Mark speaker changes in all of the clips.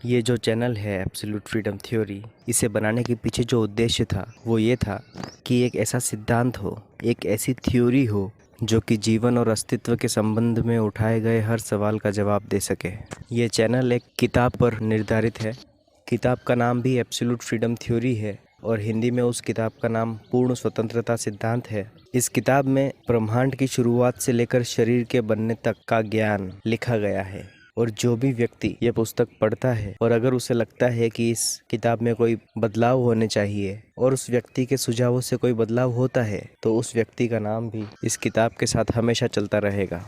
Speaker 1: ये जो चैनल है एब्सोल्यूट फ्रीडम थ्योरी, इसे बनाने के पीछे जो उद्देश्य था वो ये था कि एक ऐसा सिद्धांत हो, एक ऐसी थ्योरी हो जो कि जीवन और अस्तित्व के संबंध में उठाए गए हर सवाल का जवाब दे सके। ये चैनल एक किताब पर निर्धारित है। किताब का नाम भी एब्सोल्यूट फ्रीडम थ्योरी है और हिंदी में उस किताब का नाम पूर्ण स्वतंत्रता सिद्धांत है। इस किताब में ब्रह्मांड की शुरुआत से लेकर शरीर के बनने तक का ज्ञान लिखा गया है और जो भी व्यक्ति ये पुस्तक पढ़ता है और अगर उसे लगता है कि इस किताब में कोई बदलाव होने चाहिए और उस व्यक्ति के सुझावों से कोई बदलाव होता है तो उस व्यक्ति का नाम भी इस किताब के साथ हमेशा चलता रहेगा।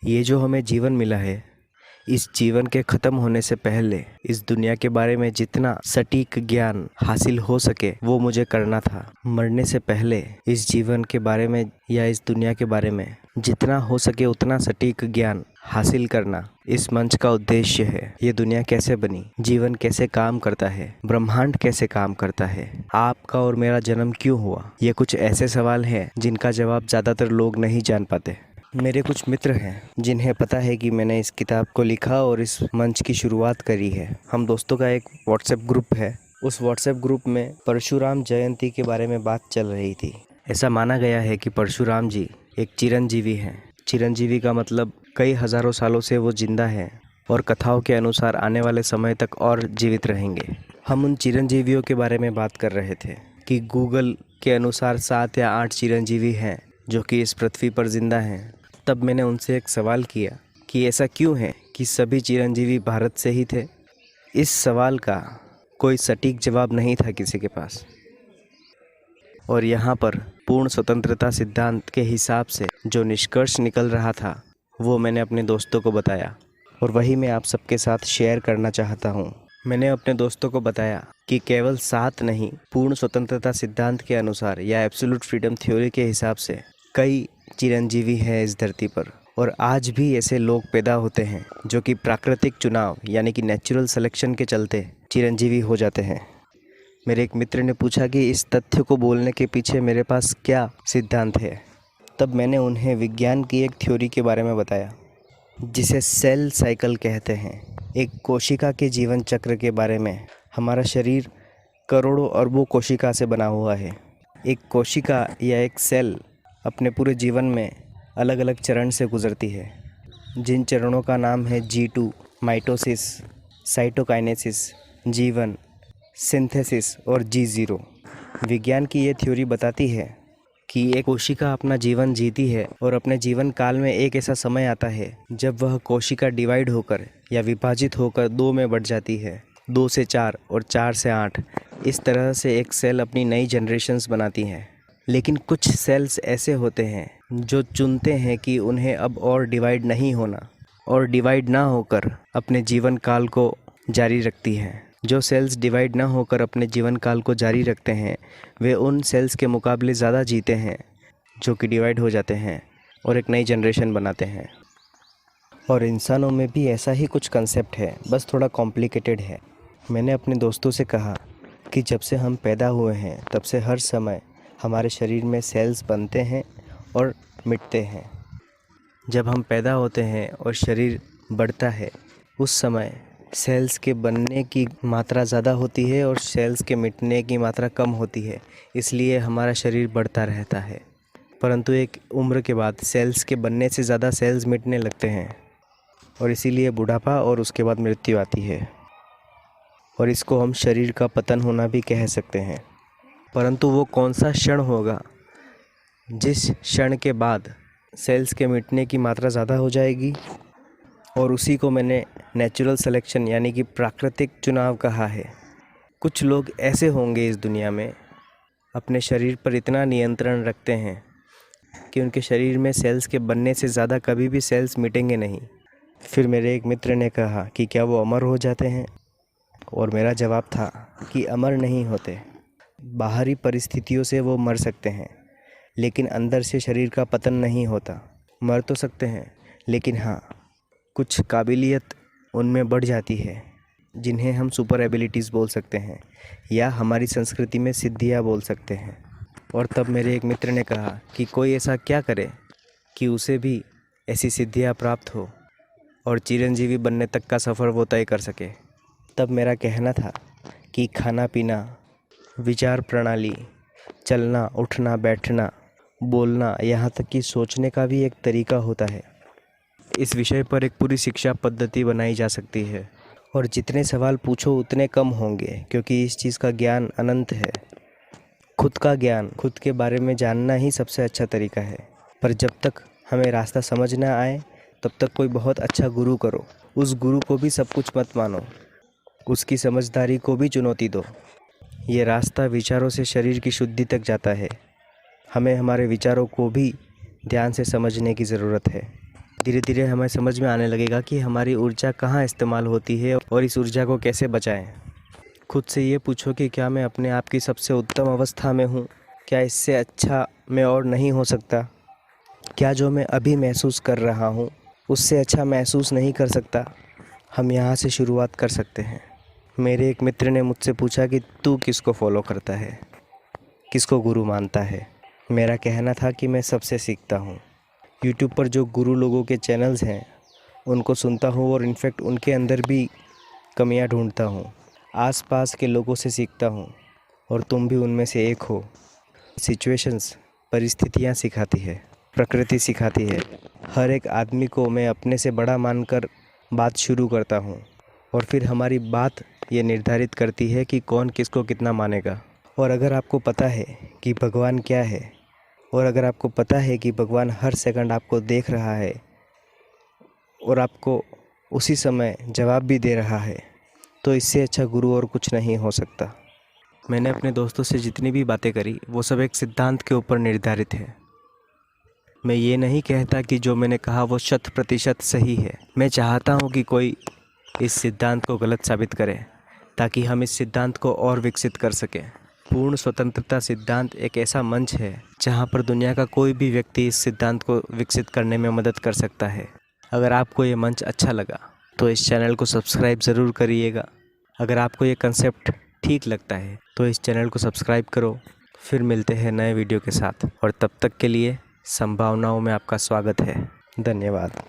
Speaker 1: ये जो हमें जीवन मिला है, इस जीवन के ख़त्म होने से पहले इस दुनिया के बारे में जितना सटीक ज्ञान हासिल हो सके वो मुझे करना था। मरने से पहले इस जीवन के बारे में या इस दुनिया के बारे में जितना हो सके उतना सटीक ज्ञान हासिल करना इस मंच का उद्देश्य है। ये दुनिया कैसे बनी, जीवन कैसे काम करता है, ब्रह्मांड कैसे काम करता है, आपका और मेरा जन्म क्यों हुआ, ये कुछ ऐसे सवाल हैं जिनका जवाब ज़्यादातर लोग नहीं जान पाते। मेरे कुछ मित्र हैं जिन्हें पता है कि मैंने इस किताब को लिखा और इस मंच की शुरुआत करी है। हम दोस्तों का एक व्हाट्सएप ग्रुप है। उस व्हाट्सएप ग्रुप में परशुराम जयंती के बारे में बात चल रही थी। ऐसा माना गया है कि परशुराम जी एक चिरंजीवी हैं। चिरंजीवी का मतलब कई हज़ारों सालों से वो जिंदा हैं और कथाओं के अनुसार आने वाले समय तक और जीवित रहेंगे। हम उन चिरंजीवियों के बारे में बात कर रहे थे कि गूगल के अनुसार 7 या 8 चिरंजीवी हैं जो कि इस पृथ्वी पर जिंदा हैं। तब मैंने उनसे एक सवाल किया कि ऐसा क्यों है कि सभी चिरंजीवी भारत से ही थे। इस सवाल का कोई सटीक जवाब नहीं था किसी के पास और यहाँ पर पूर्ण स्वतंत्रता सिद्धांत के हिसाब से जो निष्कर्ष निकल रहा था वो मैंने अपने दोस्तों को बताया और वही मैं आप सबके साथ शेयर करना चाहता हूँ। मैंने अपने दोस्तों को बताया कि केवल 7 नहीं, पूर्ण स्वतंत्रता सिद्धांत के अनुसार या एब्सोल्यूट फ्रीडम थ्योरी के हिसाब से कई चिरंजीवी हैं इस धरती पर और आज भी ऐसे लोग पैदा होते हैं जो कि प्राकृतिक चुनाव यानी कि नेचुरल सिलेक्शन के चलते चिरंजीवी हो जाते हैं। मेरे एक मित्र ने पूछा कि इस तथ्य को बोलने के पीछे मेरे पास क्या सिद्धांत है। तब मैंने उन्हें विज्ञान की एक थ्योरी के बारे में बताया जिसे सेल साइकिल कहते हैं। एक कोशिका के जीवन चक्र के बारे में। हमारा शरीर करोड़ों अरबों कोशिका से बना हुआ है। एक कोशिका या एक सेल अपने पूरे जीवन में अलग अलग चरण से गुजरती है जिन चरणों का नाम है G2 mitosis, cytokinesis, G1 synthesis और G0। विज्ञान की ये थ्योरी बताती है कि एक कोशिका अपना जीवन जीती है और अपने जीवन काल में एक ऐसा समय आता है जब वह कोशिका डिवाइड होकर या विभाजित होकर 2 में बढ़ जाती है, 2 से 4 और 4 से 8। इस तरह से एक सेल अपनी नई जनरेशन्स बनाती हैं। लेकिन कुछ सेल्स ऐसे होते हैं जो चुनते हैं कि उन्हें अब और डिवाइड नहीं होना और डिवाइड ना होकर अपने जीवन काल को जारी रखती हैं। जो सेल्स डिवाइड ना होकर अपने जीवन काल को जारी रखते हैं वे उन सेल्स के मुकाबले ज़्यादा जीते हैं जो कि डिवाइड हो जाते हैं और एक नई जनरेशन बनाते हैं। और इंसानों में भी ऐसा ही कुछ कंसेप्ट है, बस थोड़ा कॉम्प्लिकेटेड है। मैंने अपने दोस्तों से कहा कि जब से हम पैदा हुए हैं तब से हर समय हमारे शरीर में सेल्स बनते हैं और मिटते हैं। जब हम पैदा होते हैं और शरीर बढ़ता है उस समय सेल्स के बनने की मात्रा ज़्यादा होती है और सेल्स के मिटने की मात्रा कम होती है, इसलिए हमारा शरीर बढ़ता रहता है। परंतु एक उम्र के बाद सेल्स के बनने से ज़्यादा सेल्स मिटने लगते हैं और इसीलिए बुढ़ापा और उसके बाद मृत्यु आती है और इसको हम शरीर का पतन होना भी कह सकते हैं। परंतु वो कौन सा क्षण होगा जिस क्षण के बाद सेल्स के मिटने की मात्रा ज़्यादा हो जाएगी, और उसी को मैंने नेचुरल सिलेक्शन यानी कि प्राकृतिक चुनाव कहा है। कुछ लोग ऐसे होंगे इस दुनिया में अपने शरीर पर इतना नियंत्रण रखते हैं कि उनके शरीर में सेल्स के बनने से ज़्यादा कभी भी सेल्स मिटेंगे नहीं। फिर मेरे एक मित्र ने कहा कि क्या वो अमर हो जाते हैं, और मेरा जवाब था कि अमर नहीं होते। बाहरी परिस्थितियों से वो मर सकते हैं लेकिन अंदर से शरीर का पतन नहीं होता। मर तो सकते हैं लेकिन हाँ, कुछ काबिलियत उनमें बढ़ जाती है जिन्हें हम सुपर एबिलिटीज़ बोल सकते हैं या हमारी संस्कृति में सिद्धियाँ बोल सकते हैं। और तब मेरे एक मित्र ने कहा कि कोई ऐसा क्या करे कि उसे भी ऐसी सिद्धियाँ प्राप्त हो और चिरंजीवी बनने तक का सफ़र वो तय कर सके। तब मेरा कहना था कि खाना पीना, विचार प्रणाली, चलना उठना बैठना, बोलना, यहाँ तक कि सोचने का भी एक तरीका होता है। इस विषय पर एक पूरी शिक्षा पद्धति बनाई जा सकती है और जितने सवाल पूछो उतने कम होंगे, क्योंकि इस चीज़ का ज्ञान अनंत है। खुद का ज्ञान, खुद के बारे में जानना ही सबसे अच्छा तरीका है। पर जब तक हमें रास्ता समझ ना आए तब तक कोई बहुत अच्छा गुरु करो। उस गुरु को भी सब कुछ मत मानो, उसकी समझदारी को भी चुनौती दो। ये रास्ता विचारों से शरीर की शुद्धि तक जाता है। हमें हमारे विचारों को भी ध्यान से समझने की ज़रूरत है। धीरे धीरे हमें समझ में आने लगेगा कि हमारी ऊर्जा कहाँ इस्तेमाल होती है और इस ऊर्जा को कैसे बचाएं। खुद से ये पूछो कि क्या मैं अपने आप की सबसे उत्तम अवस्था में हूँ? क्या इससे अच्छा मैं और नहीं हो सकता? क्या जो मैं अभी महसूस कर रहा हूँ उससे अच्छा महसूस नहीं कर सकता? हम यहाँ से शुरुआत कर सकते हैं। मेरे एक मित्र ने मुझसे पूछा कि तू किसको फॉलो करता है, किसको गुरु मानता है? मेरा कहना था कि मैं सबसे सीखता हूँ। यूट्यूब पर जो गुरु लोगों के चैनल्स हैं उनको सुनता हूँ और इनफैक्ट उनके अंदर भी कमियाँ ढूंढता हूँ। आसपास के लोगों से सीखता हूँ और तुम भी उनमें से एक हो। सिचुएशंस, परिस्थितियाँ सिखाती है, प्रकृति सिखाती है। हर एक आदमी को मैं अपने से बड़ा मानकर बात शुरू करता हूँ और फिर हमारी बात ये निर्धारित करती है कि कौन किसको कितना मानेगा। और अगर आपको पता है कि भगवान क्या है और अगर आपको पता है कि भगवान हर सेकंड आपको देख रहा है और आपको उसी समय जवाब भी दे रहा है, तो इससे अच्छा गुरु और कुछ नहीं हो सकता। मैंने अपने दोस्तों से जितनी भी बातें करी वो सब एक सिद्धांत के ऊपर निर्धारित है। मैं ये नहीं कहता कि जो मैंने कहा वो 100% सही है। मैं चाहता हूँ कि कोई इस सिद्धांत को गलत साबित करे ताकि हम इस सिद्धांत को और विकसित कर सकें। पूर्ण स्वतंत्रता सिद्धांत एक ऐसा मंच है जहाँ पर दुनिया का कोई भी व्यक्ति इस सिद्धांत को विकसित करने में मदद कर सकता है। अगर आपको ये मंच अच्छा लगा तो इस चैनल को सब्सक्राइब ज़रूर करिएगा। अगर आपको ये कंसेप्ट ठीक लगता है तो इस चैनल को सब्सक्राइब करो। फिर मिलते हैं नए वीडियो के साथ और तब तक के लिए संभावनाओं में आपका स्वागत है। धन्यवाद।